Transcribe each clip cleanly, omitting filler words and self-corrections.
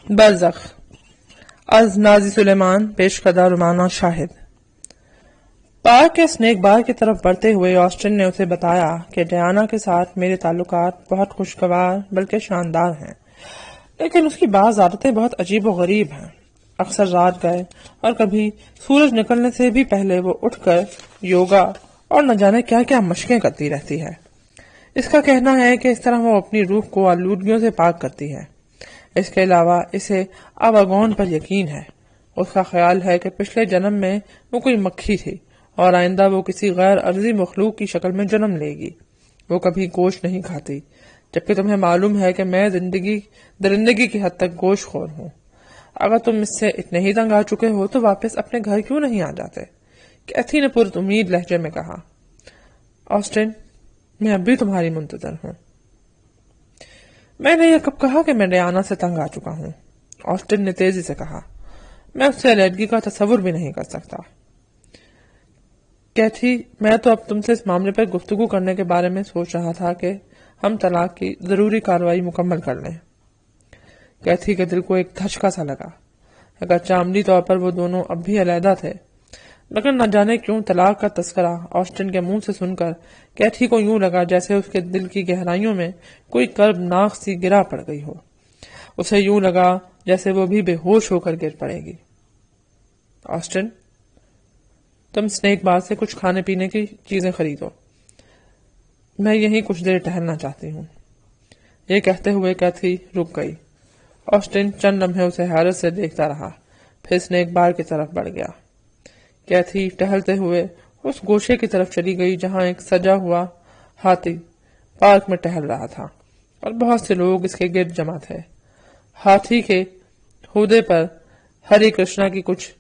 برزخ از نازی سلیمان پیش کردہ رومانہ شاہد۔ پارک کے سنیک بار کی طرف بڑھتے ہوئے آسٹن نے اسے بتایا کہ ڈیانا کے ساتھ میرے تعلقات بہت خوشگوار بلکہ شاندار ہیں، لیکن اس کی بعض عادتیں بہت عجیب و غریب ہیں۔ اکثر رات گئے اور کبھی سورج نکلنے سے بھی پہلے وہ اٹھ کر یوگا اور نہ جانے کیا کیا مشقیں کرتی رہتی ہے۔ اس کا کہنا ہے کہ اس طرح وہ اپنی روح کو آلودگیوں سے پاک کرتی ہے۔ اس کے علاوہ اسے آواگون پر یقین ہے۔ اس کا خیال ہے کہ پچھلے جنم میں وہ کوئی مکھی تھی اور آئندہ وہ کسی غیر ارضی مخلوق کی شکل میں جنم لے گی۔ وہ کبھی گوشت نہیں کھاتی، جبکہ تمہیں معلوم ہے کہ میں درندگی کی حد تک گوشت خور ہوں۔ اگر تم اس سے اتنے ہی تنگ آ چکے ہو تو واپس اپنے گھر کیوں نہیں آ جاتے؟ کیتھی نے پرت امید لہجے میں کہا۔ آسٹن، میں اب بھی تمہاری منتظر ہوں۔ میں نے یہ کب کہا کہ میں ڈیانا سے تنگ آ چکا ہوں؟ آسٹن نے تیزی سے کہا۔ میں اس سے علیحدگی کا تصور بھی نہیں کر سکتا۔ کیتھی، میں تو اب تم سے اس معاملے پر گفتگو کرنے کے بارے میں سوچ رہا تھا کہ ہم طلاق کی ضروری کارروائی مکمل کر لیں۔ کیتھی کے دل کو ایک دھچکا سا لگا، اگرچہ عملی طور پر وہ دونوں اب بھی علیحدہ تھے، مگر نہ جانے کیوں طلاق کا تذکرہ آسٹن کے منہ سے سن کر کیتھی کو یوں لگا جیسے اس کے دل کی گہرائیوں میں کوئی کربناک سی گرا پڑ گئی ہو۔ اسے یوں لگا جیسے وہ بھی بے ہوش ہو کر گر پڑے گی۔ آسٹن، تم سنیک بار سے کچھ کھانے پینے کی چیزیں خریدو، میں یہیں کچھ دیر ٹہلنا چاہتی ہوں۔ یہ کہتے ہوئے کیتھی رک گئی۔ آسٹن چند لمحے اسے حیرت سے دیکھتا رہا، پھر سنیک بار کی طرف بڑھ گیا۔ کیتھی ٹہلتے ہوئے اس گوشے کی طرف چلی گئی جہاں ایک سجا ہوا ہاتھی پارک میں ٹہل رہا تھا اور بہت سے لوگ اس کے گرد جمع تھے۔ ہاتھی کے ہودے پر ہری کرشنا کی کچھ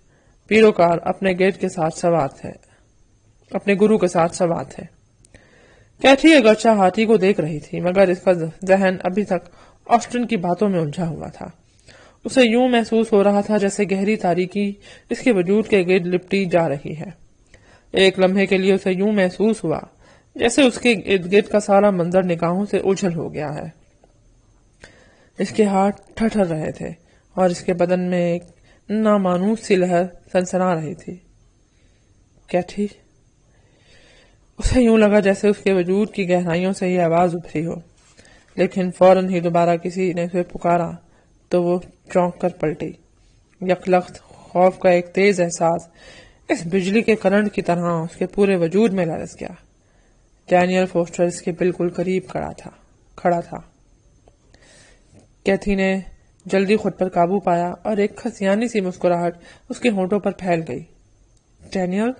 پیروکار اپنے گرد کے ساتھ سوار تھے، اپنے گرو کے ساتھ سوار تھے۔ کیتھی اگرچہ ہاتھی کو دیکھ رہی تھی، مگر اس کا ذہن ابھی تک آسٹن کی باتوں میں الجھا ہوا تھا۔ اسے یوں محسوس ہو رہا تھا جیسے گہری تاریکی اس کے وجود کے گرد لپٹی جا رہی ہے۔ ایک لمحے کے لیے اسے یوں محسوس ہوا جیسے اس کے ارد گرد کا سارا منظر نگاہوں سے اوجھل ہو گیا ہے۔ اس کے ہاتھ ٹھٹر رہے تھے اور اس کے بدن میں ایک نامانوس سی لہر سنسنا رہی تھی۔ کیتھی، اسے یوں لگا جیسے اس کے وجود کی گہرائیوں سے یہ آواز ابھری ہو، لیکن فوراً ہی دوبارہ کسی نے اسے پکارا تو وہ چونک کر پلٹی۔ یکلخت خوف کا ایک تیز احساس اس بجلی کے کرنٹ کی طرح اس کے پورے وجود میں لرز گیا۔ ڈینیل فوسٹر اس کے بالکل قریب کھڑا تھا۔ کیتھی نے جلدی خود پر قابو پایا اور ایک کھسیانی سی مسکراہٹ اس کے ہونٹوں پر پھیل گئی۔ ڈینیل،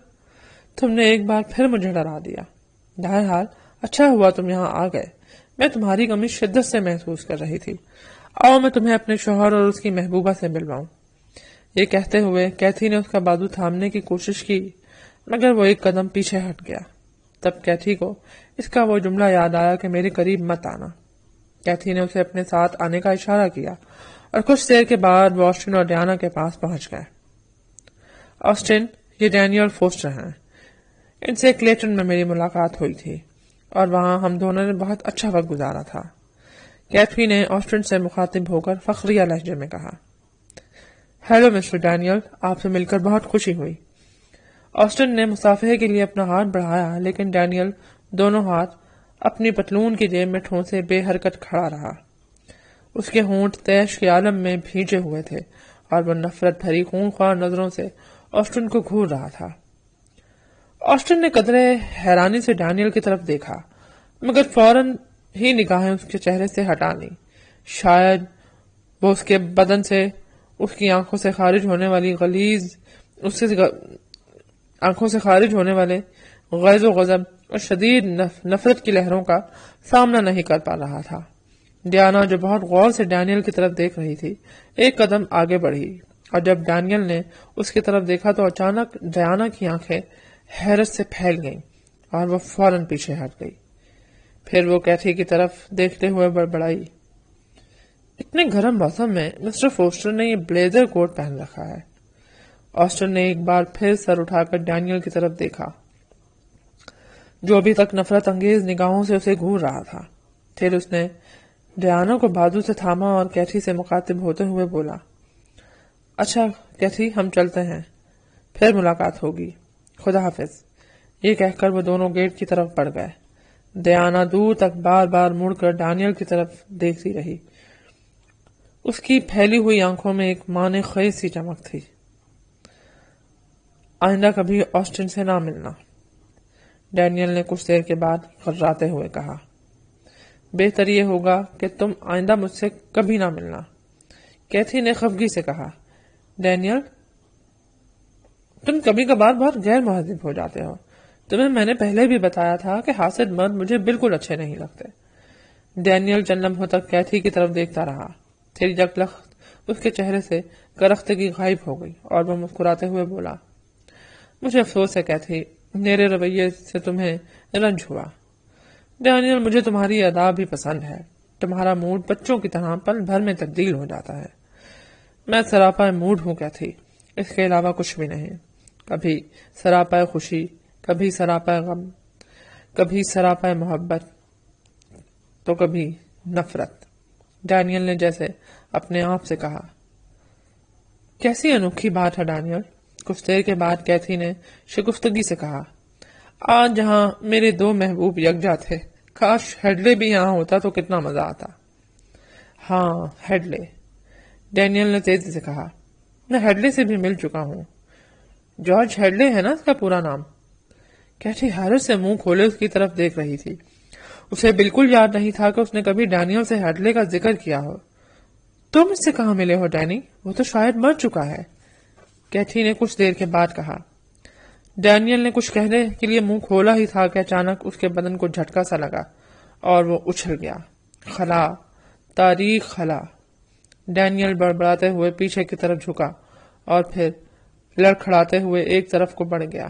تم نے ایک بار پھر مجھے ڈرا دیا۔ بہرحال اچھا ہوا تم یہاں آ گئے، میں تمہاری کمی شدت سے محسوس کر رہی تھی۔ آؤ میں تمہیں اپنے شوہر اور اس کی محبوبہ سے ملواؤں۔ یہ کہتے ہوئے کیتھی نے اس کا بازو تھامنے کی کوشش کی، مگر وہ ایک قدم پیچھے ہٹ گیا۔ تب کیتھی کو اس کا وہ جملہ یاد آیا کہ میرے قریب مت آنا۔ کیتھی نے اسے اپنے ساتھ آنے کا اشارہ کیا اور کچھ دیر کے بعد وہ آسٹن اور ڈیانا کے پاس پہنچ گئے۔ آسٹن، یہ ڈینیل فوسٹر ہیں، ان سے کلیٹن میں میری ملاقات ہوئی تھی اور وہاں ہم دونوں نے بہت اچھا وقت گزارا تھا۔ کیتھی نے آسٹن سے مخاطب ہو کر فخریہ لہجے میں کہا۔ ہیلو مسٹر ڈینیل، آپ سے مل کر بہت خوشی ہوئی۔ آسٹن نے مصافحے کے لیے اپنا ہاتھ بڑھایا، لیکن ڈینیل دونوں ہاتھ اپنی پتلون کی جیب میں ٹھونسے بے حرکت کھڑا رہا۔ اس کے ہونٹ طیش کے عالم میں بھیجے ہوئے تھے اور وہ نفرت بھری خونخوار نظروں سے آسٹن کو گھور رہا تھا۔ آسٹن نے قدرے حیرانی سے ڈینیل کی طرف دیکھا، مگر فوراً ہی نگاہیں اس کے چہرے سے ہٹا لی۔ شاید وہ اس کے بدن سے اس کی آنکھوں سے خارج ہونے والے غیظ و غضب اور شدید نفرت کی لہروں کا سامنا نہیں کر پا رہا تھا۔ ڈیانا، جو بہت غور سے ڈینیل کی طرف دیکھ رہی تھی، ایک قدم آگے بڑھی اور جب ڈینیل نے اس کی طرف دیکھا تو اچانک ڈیانا کی آنکھیں حیرت سے پھیل گئیں اور وہ فوراً پیچھے ہٹ گئی۔ پھر وہ کیتھی کی طرف دیکھتے ہوئے بڑبڑائی، اتنے گرم موسم میں مسٹر فوسٹر نے یہ بلیزر کوٹ پہن رکھا ہے۔ آسٹن نے ایک بار پھر سر اٹھا کر ڈینیل کی طرف دیکھا، جو ابھی تک نفرت انگیز نگاہوں سے اسے گھور رہا تھا۔ پھر اس نے ڈیانا کو بازو سے تھاما اور کیتھی سے مخاطب ہوتے ہوئے بولا، اچھا کیتھی، ہم چلتے ہیں، پھر ملاقات ہوگی، خدا حافظ۔ یہ کہہ کر وہ دونوں گیٹ کی طرف بڑھ گئے۔ ڈیانا دور تک بار بار مڑ کر ڈینیل کی طرف دیکھتی رہی۔ اس کی پھیلی ہوئی آنکھوں میں ایک معنی خیز سی چمک تھی۔ آئندہ کبھی آسٹن سے نہ ملنا، ڈینیل نے کچھ دیر کے بعد خرراتے ہوئے کہا۔ بہتر یہ ہوگا کہ تم آئندہ مجھ سے کبھی نہ ملنا، کیتھی نے خفگی سے کہا۔ ڈینیل، تم کبھی کبھار بہت غیر مہذب ہو جاتے ہو۔ تمہیں میں نے پہلے بھی بتایا تھا کہ حاسد مرد مجھے بالکل اچھے نہیں لگتے۔ ڈینیل چند لمحوں تک کیتھی کی طرف دیکھتا رہا، پھر یکلخت اس کے چہرے سے کرختگی غائب ہو گئی اور وہ مسکراتے ہوئے بولا، مجھے افسوس ہے کیتھی، میرے رویے سے تمہیں رنج ہوا۔ ڈینیل، مجھے تمہاری ادا بھی پسند ہے۔ تمہارا موڈ بچوں کی طرح پل بھر میں تبدیل ہو جاتا ہے۔ میں سراپا موڈ ہوں کیتھی، اس کے علاوہ کچھ بھی نہیں۔ کبھی سراپا خوشی، کبھی سراپا غم، کبھی سراپا محبت، تو کبھی نفرت۔ ڈینیل نے جیسے اپنے آپ سے کہا۔ کیسی انوکھی بات ہے ڈینیل، کچھ دیر کے بعد کیتھی نے شگفتگی سے کہا۔ آج جہاں میرے دو محبوب یکجا تھے، کاش ہیڈلے بھی یہاں ہوتا تو کتنا مزہ آتا۔ ہاں ہیڈلے، ڈینیل نے تیزی سے کہا، میں ہیڈلے سے بھی مل چکا ہوں۔ جارج ہیڈلے ہے نا اس کا پورا نام؟ کیتھی حیرت سے منہ کھولے اس کی طرف دیکھ رہی تھی۔ اسے بالکل یاد نہیں تھا کہ اس نے کبھی ڈینیل سے ہیڈلے کا ذکر کیا ہو۔ تم اس سے کہاں ملے ہو ڈینی؟ وہ تو شاید مر چکا ہے، کیتھی نے کچھ دیر کے بعد کہا۔ ڈینیل نے کچھ کہنے کے لیے منہ کھولا ہی تھا کہ اچانک اس کے بدن کو جھٹکا سا لگا اور وہ اچھل گیا۔ خلا، تاریخ خلا۔ ڈینیل بڑبڑاتے ہوئے پیچھے کی طرف جھکا اور پھر لڑکھڑاتے ہوئے ایک طرف کو بڑھ گیا۔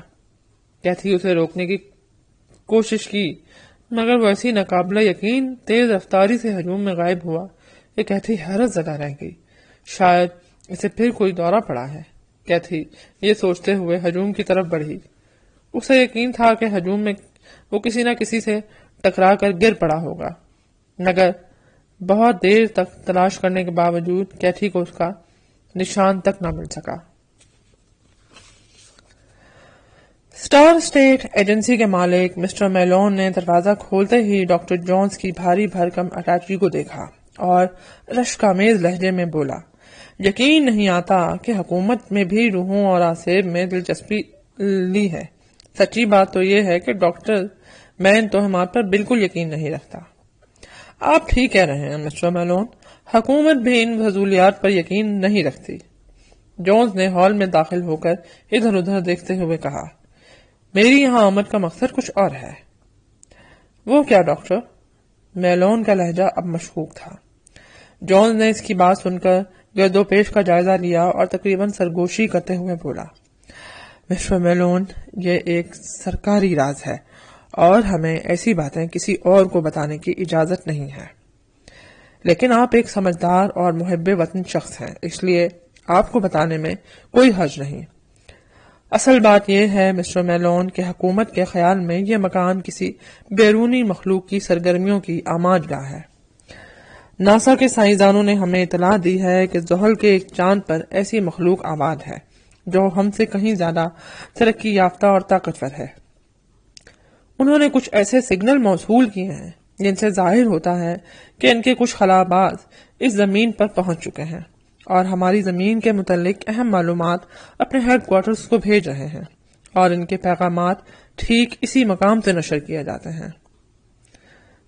کیتھی اسے روکنے کی کوشش کی، مگر وہ ایسی ناقابل یقین تیز رفتاری سے ہجوم میں غائب ہوا کہ کیتھی حیرت زدہ رہ گئی۔ شاید اسے پھر کوئی دورہ پڑا ہے، کیتھی یہ سوچتے ہوئے ہجوم کی طرف بڑھی۔ اسے یقین تھا کہ ہجوم میں وہ کسی نہ کسی سے ٹکرا کر گر پڑا ہوگا، مگر بہت دیر تک تلاش کرنے کے باوجود کیتھی کو اس کا نشان تک نہ مل سکا۔ اسٹار اسٹیٹ ایجنسی کے مالک مسٹر میلون نے دروازہ کھولتے ہی ڈاکٹر جونز کی بھاری بھرکم اٹیچی کو دیکھا اور رشکآمیز لہجے میں بولا، یقین نہیں آتا کہ حکومت میں بھی روحوں اور آسیب میں دلچسپی لی ہے۔ سچی بات تو یہ ہے کہ ڈاکٹر میں ان توہمات پر بالکل یقین نہیں رکھتا۔ آپ ٹھیک کہہ رہے ہیں مسٹر میلون، حکومت بھی ان فضولیات پر یقین نہیں رکھتی۔ جونز نے ہال میں داخل ہو کر ادھر ادھر دیکھتے ہوئے کہا، میری یہاں آمد کا مقصد کچھ اور ہے۔ وہ کیا ڈاکٹر؟ میلون کا لہجہ اب مشکوک تھا۔ جونز نے اس کی بات سن کر گرد و پیش کا جائزہ لیا اور تقریباً سرگوشی کرتے ہوئے بولا، مسٹر میلون، یہ ایک سرکاری راز ہے اور ہمیں ایسی باتیں کسی اور کو بتانے کی اجازت نہیں ہے، لیکن آپ ایک سمجھدار اور محب وطن شخص ہیں، اس لیے آپ کو بتانے میں کوئی حرج نہیں۔ اصل بات یہ ہے مسٹر میلون کہ حکومت کے خیال میں یہ مکان کسی بیرونی مخلوق کی سرگرمیوں کی آماج گاہ ہے۔ ناسا کے سائنسدانوں نے ہمیں اطلاع دی ہے کہ زحل کے ایک چاند پر ایسی مخلوق آباد ہے جو ہم سے کہیں زیادہ ترقی یافتہ اور طاقتور ہے۔ انہوں نے کچھ ایسے سگنل موصول کیے ہیں جن سے ظاہر ہوتا ہے کہ ان کے کچھ خلاباز اس زمین پر پہنچ چکے ہیں اور ہماری زمین کے متعلق اہم معلومات اپنے ہیڈ کوارٹرز کو بھیج رہے ہیں، اور ان کے پیغامات ٹھیک اسی مقام سے نشر کیے جاتے ہیں۔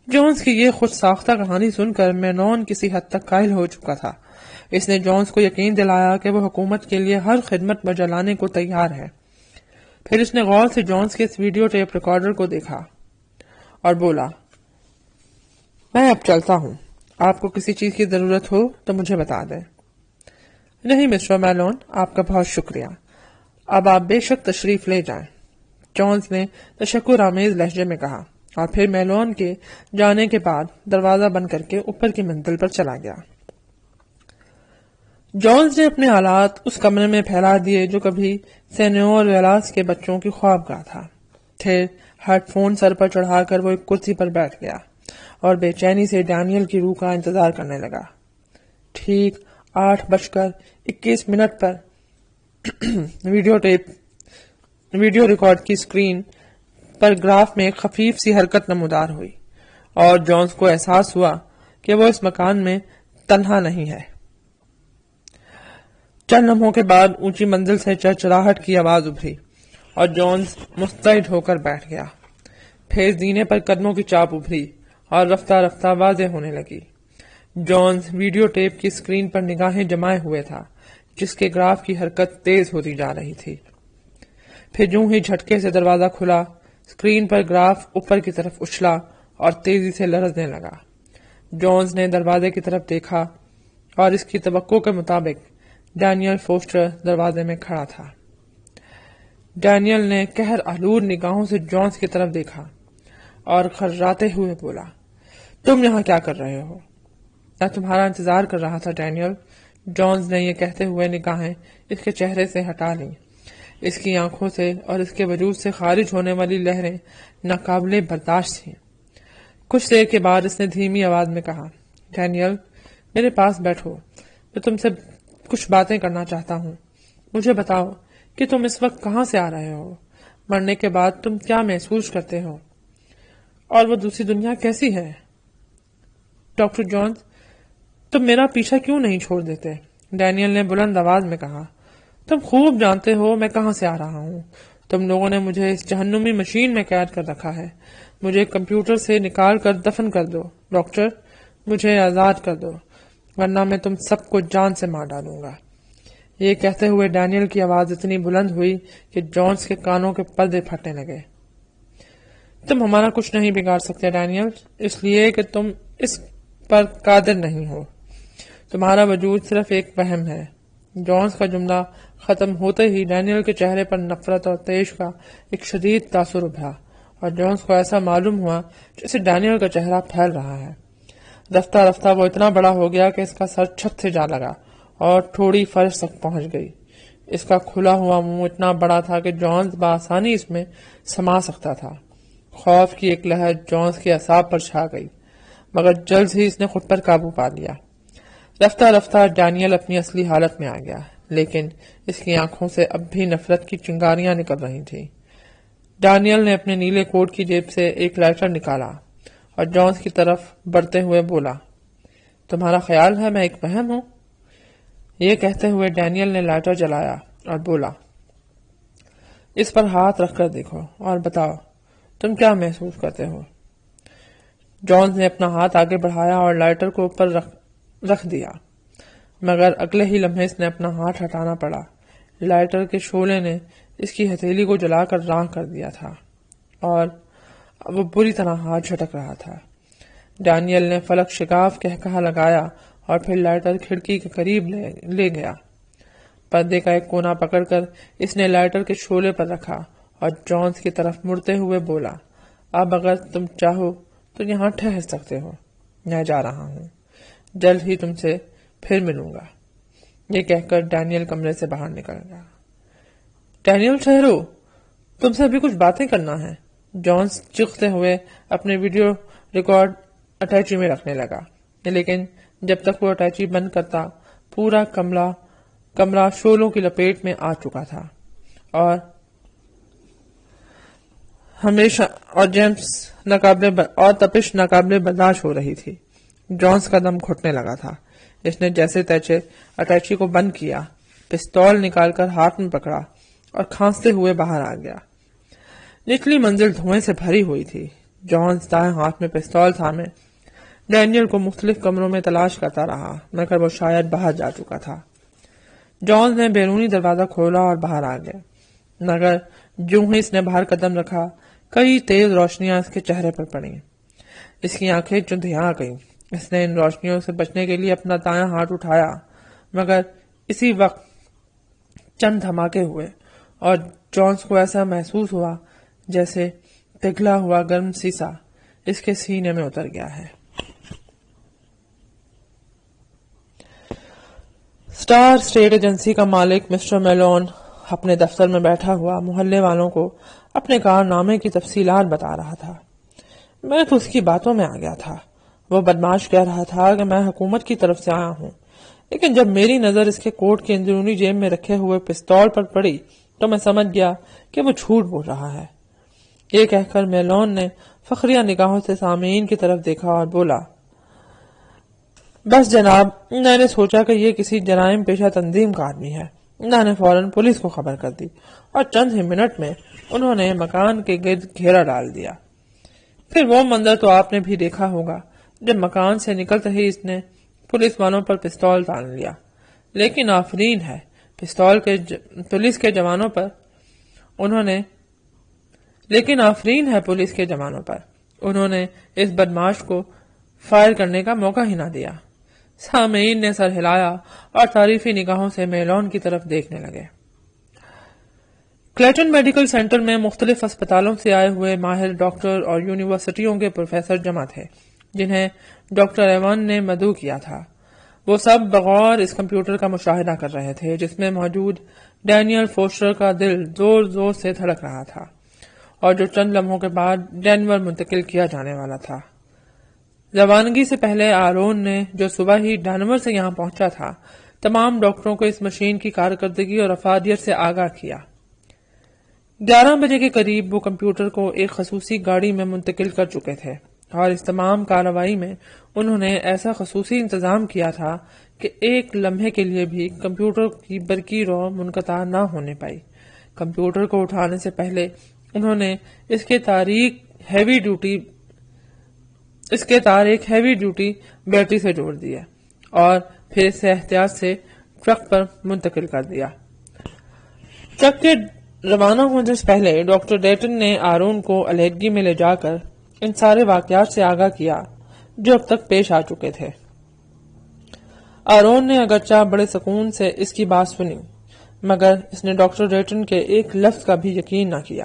جونز کی یہ خود ساختہ کہانی سن کر میلون کسی حد تک قائل ہو چکا تھا۔ اس نے جونز کو یقین دلایا کہ وہ حکومت کے لیے ہر خدمت بجلانے کو تیار ہے۔ پھر اس نے غور سے جونز کے اس ویڈیو ٹیپ ریکارڈر کو دیکھا اور بولا، میں اب چلتا ہوں، آپ کو کسی چیز کی ضرورت ہو تو مجھے بتا دیں۔ نہیں مسٹر میلون، آپ کا بہت شکریہ، اب آپ بے شک تشریف لے جائیں، جونز نے تشکر آمیز لہجے میں کہا، اور پھر میلون کے جانے کے بعد دروازہ بند کر کے اوپر کی منزل پر چلا گیا۔ جونز نے اپنے آلات اس کمرے میں پھیلا دیے جو کبھی سینیور ویلاس کے بچوں کی خوابگاہ تھا۔ پھر ہیڈ فون سر پر چڑھا کر وہ ایک کرسی پر بیٹھ گیا اور بے چینی سے ڈینیل کی روح کا انتظار کرنے لگا۔ ٹھیک 8:21 پر ویڈیو ریکارڈ کی اسکرین پر گراف میں ایک خفیف سی حرکت نمودار ہوئی اور جونز کو احساس ہوا کہ وہ اس مکان میں تنہا نہیں ہے۔ چند لمحوں کے بعد اونچی منزل سے چرچراہٹ کی آواز ابھری اور جونز مستعد ہو کر بیٹھ گیا۔ پھر زینے پر قدموں کی چاپ ابھری اور رفتہ رفتہ واضح ہونے لگی۔ جونز ویڈیو ٹیپ کی اسکرین پر نگاہیں جمائے ہوئے تھا، جس کے گراف کی حرکت تیز ہوتی جا رہی تھی۔ پھر جوں ہی جھٹکے سے دروازہ کھلا، اسکرین پر گراف اوپر کی طرف اچھلا اور تیزی سے لرزنے لگا۔ جونز نے دروازے کی طرف دیکھا اور اس کی توقع کے مطابق ڈینیل فوسٹر دروازے میں کھڑا تھا۔ ڈینیل نے قہر آلود نگاہوں سے جونز کی طرف دیکھا اور خرراتے ہوئے بولا، تم یہاں کیا کر رہے ہو؟ میں تمہارا انتظار کر رہا تھا ڈینیل۔ جونز نے یہ کہتے ہوئے نگاہیں اس کے چہرے سے ہٹا لیں۔ اس کی آنکھوں سے اور اس کے وجود سے خارج ہونے والی لہریں ناقابل برداشت تھیں۔ کچھ دیر کے بعد اس نے دھیمی آواز میں کہا، ڈینیل میرے پاس بیٹھو، میں تم سے کچھ باتیں کرنا چاہتا ہوں۔ مجھے بتاؤ کہ تم اس وقت کہاں سے آ رہے ہو؟ مرنے کے بعد تم کیا محسوس کرتے ہو؟ اور وہ دوسری دنیا کیسی ہے؟ ڈاکٹر جونز، تم میرا پیچھا کیوں نہیں چھوڑ دیتے؟ ڈینیل نے بلند آواز میں کہا، تم خوب جانتے ہو میں کہاں سے آ رہا ہوں۔ تم لوگوں نے مجھے اس جہنمی مشین میں قید کر رکھا ہے۔ مجھے کمپیوٹر سے نکال کر دفن کر دو ڈاکٹر، مجھے آزاد کر دو، ورنہ میں تم سب کو جان سے مار ڈالوں گا۔ یہ کہتے ہوئے ڈینیل کی آواز اتنی بلند ہوئی کہ جونز کے کانوں کے پردے پھٹنے لگے۔ تم ہمارا کچھ نہیں بگاڑ سکتے ڈینیل، اس لیے کہ تم اس پر قادر نہیں ہو۔ تمہارا وجود صرف ایک وہم ہے۔ جونز کا جملہ ختم ہوتے ہی ڈینیل کے چہرے پر نفرت اور تیش کا ایک شدید تاثر ابھرا اور جونز کو ایسا معلوم ہوا جیسے ڈینیل کا چہرہ پھیل رہا ہے۔ رفتہ رفتہ وہ اتنا بڑا ہو گیا کہ اس کا سر چھت سے جا لگا اور تھوڑی فرش تک پہنچ گئی۔ اس کا کھلا ہوا منہ اتنا بڑا تھا کہ جونز بآسانی اس میں سما سکتا تھا۔ خوف کی ایک لہر جونز کے اعصاب پر چھا گئی، مگر جلد ہی اس نے خود پر قابو پا لیا۔ رفتہ رفتہ ڈینیل اپنی اصلی حالت میں آ گیا، لیکن اس کی آنکھوں سے اب بھی نفرت کی چنگاریاں نکل رہی تھیں۔ ڈینیل نے اپنے نیلے کوٹ کی جیب سے ایک لائٹر نکالا اور جونز کی طرف بڑھتے ہوئے بولا، تمہارا خیال ہے میں ایک وہم ہوں؟ یہ کہتے ہوئے ڈینیل نے لائٹر جلایا اور بولا، اس پر ہاتھ رکھ کر دیکھو اور بتاؤ تم کیا محسوس کرتے ہو؟ جونز نے اپنا ہاتھ آگے بڑھایا اور لائٹر کو اوپر رکھ دیا، مگر اگلے ہی لمحے اس نے اپنا ہاتھ ہٹانا پڑا۔ لائٹر کے شعلے نے اس کی ہتھیلی کو جلا کر راکھ کر دیا تھا اور وہ بری طرح ہاتھ جھٹک رہا تھا۔ ڈینیل نے فلک شگاف کہا لگایا اور پھر لائٹر کھڑکی کے قریب لے گیا۔ پردے کا ایک کونا پکڑ کر اس نے لائٹر کے شعلے پر رکھا اور جونز کی طرف مڑتے ہوئے بولا، اب اگر تم چاہو تو یہاں ٹھہر سکتے ہو، میں جا رہا ہوں، جلد ہی تم سے پھر ملوں گا۔ یہ کہہ کر ڈینیل کمرے سے باہر نکل گیا۔ ڈینیل ٹھہرو، تم سے ابھی کچھ باتیں کرنا ہے۔ جونز چیختے ہوئے اپنے ویڈیو ریکارڈ اٹیچی میں رکھنے لگا، لیکن جب تک وہ اٹیچی بند کرتا پورا کمرہ شعلوں کی لپیٹ میں آ چکا تھا اور تپش ناقابل برداشت ہو رہی تھی۔ جونز کا دم گھٹنے لگا تھا۔ اس نے جیسے تیسے اٹیچی کو بند کیا، پستول نکال کر ہاتھ میں پکڑا اور کھانستے ہوئے باہر آ گیا۔ نچلی منزل دھوئیں سے بھری ہوئی تھی۔ جونز دائیں ہاتھ میں پستول تھامے ڈینیل کو مختلف کمروں میں تلاش کرتا رہا، مگر وہ شاید باہر جا چکا تھا۔ جونز نے بیرونی دروازہ کھولا اور باہر آ گیا، مگر جوں ہی اس نے باہر قدم رکھا کئی تیز روشنیاں اس کے چہرے پر پڑیں۔ اس کی آنکھیں چندھیا گئیں۔ اس نے ان روشنیوں سے بچنے کے لیے اپنا دایاں ہاتھ اٹھایا، مگر اسی وقت چند دھماکے ہوئے اور جونز کو ایسا محسوس ہوا جیسے پگھلا ہوا گرم سیسا اس کے سینے میں اتر گیا ہے۔ اسٹار اسٹیٹ ایجنسی کا مالک مسٹر میلون اپنے دفتر میں بیٹھا ہوا محلے والوں کو اپنے کارنامے کی تفصیلات بتا رہا تھا۔ میں تو اس کی باتوں میں آ گیا تھا وہ بدماش کہہ رہا تھا کہ میں حکومت کی طرف سے آیا ہوں، لیکن جب میری نظر اس کے کوٹ کی اندرونی جیب میں رکھے ہوئے پستول پر پڑی تو میں سمجھ گیا کہ وہ جھوٹ بول رہا ہے۔ یہ کہہ کر میلون نے فخریہ نگاہوں سے سامعین کی طرف دیکھا اور بولا، بس جناب، میں نے سوچا کہ یہ کسی جرائم پیشہ تنظیم کا آدمی ہے۔ میں نے فوراً پولیس کو خبر کر دی اور چند ہی منٹ میں انہوں نے مکان کے گرد گھیرا ڈال دیا۔ پھر وہ منظر تو آپ نے بھی دیکھا ہوگا جب مکان سے نکلتے ہی اس نے پولیس والوں پر پستول تان لیا، لیکن آفرین ہے پولیس کے جوانوں پر انہوں نے اس بدماش کو فائر کرنے کا موقع ہی نہ دیا۔ سامعین نے سر ہلایا اور تعریفی نگاہوں سے میلون کی طرف دیکھنے لگے۔ کلیٹن میڈیکل سینٹر میں مختلف اسپتالوں سے آئے ہوئے ماہر ڈاکٹر اور یونیورسٹیوں کے پروفیسر جمع تھے جنہیں ڈاکٹر ایون نے مدعو کیا تھا۔ وہ سب بغور اس کمپیوٹر کا مشاہدہ کر رہے تھے جس میں موجود ڈینیل فوسٹر کا دل زور زور سے دھڑک رہا تھا اور جو چند لمحوں کے بعد ڈینور منتقل کیا جانے والا تھا۔ روانگی سے پہلے آرون نے، جو صبح ہی ڈینور سے یہاں پہنچا تھا، تمام ڈاکٹروں کو اس مشین کی کارکردگی اور افادیت سے آگاہ کیا۔ 11 بجے کے قریب وہ کمپیوٹر کو ایک خصوصی گاڑی میں منتقل کر چکے تھے اور اس تمام کارروائی میں انہوں نے ایسا خصوصی انتظام کیا تھا کہ ایک لمحے کے لیے بھی کمپیوٹر کی برقی رو منقطع نہ ہونے پائی۔ کمپیوٹر کو اٹھانے سے پہلے انہوں نے اس کے تار ایک ہیوی ڈیوٹی بیٹری سے جوڑ دیا اور پھر اسے احتیاط سے ٹرک پر منتقل کر دیا۔ ٹرک کے روانہ ہونے سے پہلے ڈاکٹر ڈیٹن نے آرون کو علیحدگی میں لے جا کر ان سارے واقعات سے آگاہ کیا جو اب تک پیش آ چکے تھے۔ آرون نے اگرچہ بڑے سکون سے اس کی بات سنی، مگر اس نے ڈاکٹر ڈیٹن کے ایک لفظ کا بھی یقین نہ کیا۔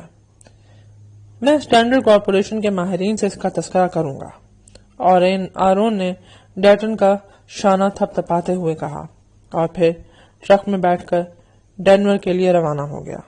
میں اسٹینڈرڈ کارپوریشن کے ماہرین سے اس کا تذکرہ کروں گا، اور آرون نے ڈیٹن کا شانہ تھپ تھپاتے ہوئے کہا، اور پھر ٹرک میں بیٹھ کر ڈینور کے لیے روانہ ہو گیا۔